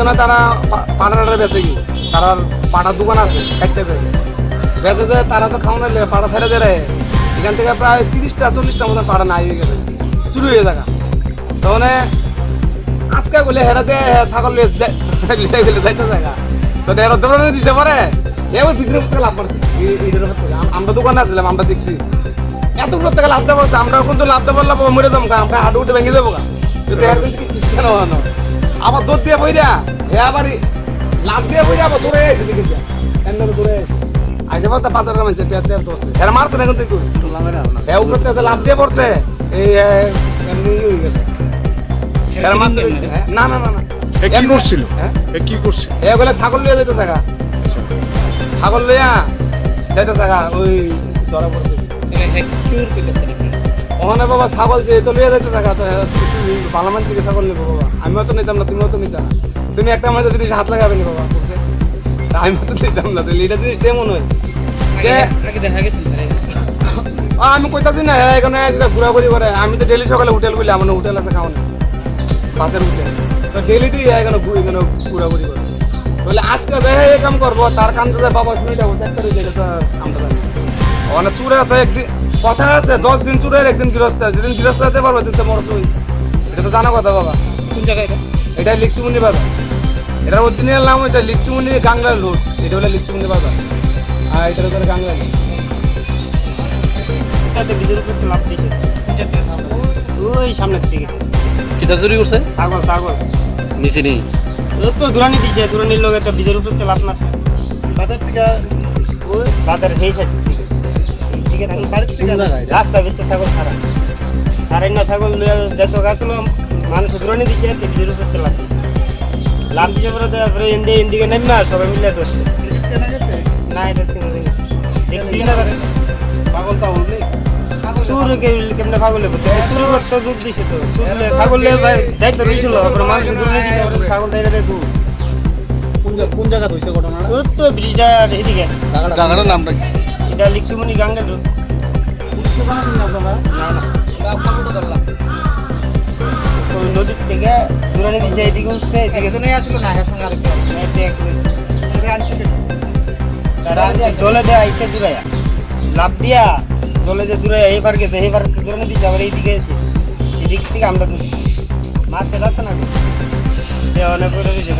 এখানে তারা পাড়াটা বেঁচে কি তারা পাড়ার দোকান আছে একটা বেঁচে দেয় তারা তো খাওয়ানো পাড়া ছেড়ে দেয় এখান থেকে প্রায় 30-40টা মতো পাড়া নাই হয়ে গেছে চুরি হয়ে থাকা তখন আজকে বলে হেরাতে ছাগল গেলে যাইতে জায়গা তো হেরা দৌড়ানো দিছে পরে এবার পিছনে থেকে লাভ করছে আমরা দোকানে আসলাম আমরা দেখছি এত উপর থেকে লাভ দেবো আমরা এখন তো লাভ দেবো লাভ মরে যাবো আমরা হাঁটু উঠে ভেঙে দেবো যদি এর কিন্তু কিছু ইচ্ছা না আবার দৌড় দিয়ে বইরা হে আবার লাভ দিয়ে বইরা আবার দৌড়ে এসে দেখে এমন দৌড়ে এসে আজ আবার তা বাজারের মানুষ পেঁয়াজ দোষে এরা মারতো না এখন থেকে হ্যাঁ উপর থেকে লাভ দিয়ে পড়ছে এই এমনি হয়ে গেছে না না না না কি করছিল কি করছে এগুলো ছাগল লিয়ে যেতে থাকা ছাগল লিয়া যেতে থাকা ওই ধরা পড়ছে ওখানে বাবা ছাগল যে তো লিয়ে যেতে থাকা তো ভালো মানুষ থেকে ছাগল নেবো বাবা আমিও তো নিতাম না তুমিও তো নিতাম না তুমি একটা মানুষের জিনিস হাত লাগাবে না বাবা আমিও তো নিতাম না তো এটা জিনিস কেমন হয় দেখা গেছিল আমি কইতাছি না হ্যাঁ এখানে ঘোরাঘুরি করে আমি তো ডেলি সকালে হোটেল গুলি আমার হোটেল আছে খাওয়া ভাতের হোটেল তো ডেলি তুই এখানে ঘোরাঘুরি করে বলে আজকে দেখে এই কাম করবো তার কাম তো বাবা শুনে যাবো একটা যেটা তো কামটা জানি ওখানে চুরে আছে একদিন কথা আছে 10 দিন চুরের একদিন গৃহস্থ আছে যেদিন গৃহস্থ হতে পারবো দিন তো মরসুই এটা তো জানা কথা বাবা কোন জায়গায় এটা লিকচুমুন্ডি বাজার এটার অরিজিনাল নাম হচ্ছে লিকচুমুন্ডি গাংলা রোড এটা হলো লিকচুমুন্ডি বাজার আর এটার হচ্ছে গাংলা রোড বিজের উপর লাভ দিয়েছে ওই সামনের দিকে কিটা চুরি করছে ছাগল ছাগল নিচে নেই ওই তো দুরানি দিছে দুরানির লোক একটা বিজের উপর লাভ নাছে বাজার থেকে ওই বাজার সেই সাইড থেকে ঠিক আছে বাড়ির থেকে রাস্তা ভিতরে ছাগল ছাড়া সারাই না ছাগল যত গাছলো মানুষ দুরানি দিছে বিজের উপর লাভ দিছে লাভ দিছে পরে তারপরে এদিকে নেমে না সবাই মিলে ধরছে না এটা চিনে দেখছি না পাগল তাগল নেই সুর কেমনে পাগলে বলতে সুর করতে দুধ দিছে তো ছাগল যাই তো রইছিল তারপরে মানুষ দুধ নিয়ে দিছে ছাগল দাইরা দেয় দুধ কোন জায়গা হইছে ঘটনাটা ওই তো ব্রিজটার এদিকে জায়গাটার নামটা কি এটা লিকসুমনি গাঙ্গেল রোড ওই নদীর থেকে দূরে দিছে এদিকে উঠছে এদিকে নেই আসলে না এর সঙ্গে আরেকটা তারা জলে দেয় আইসে দূরে লাভ দিয়া জলে যে দূরে এইবার গেছে এইবার দূরে দিচ্ছে আবার এইদিকে এসে এদিক থেকে আমরা মাছ আছে না অনেক করে দিয়েছে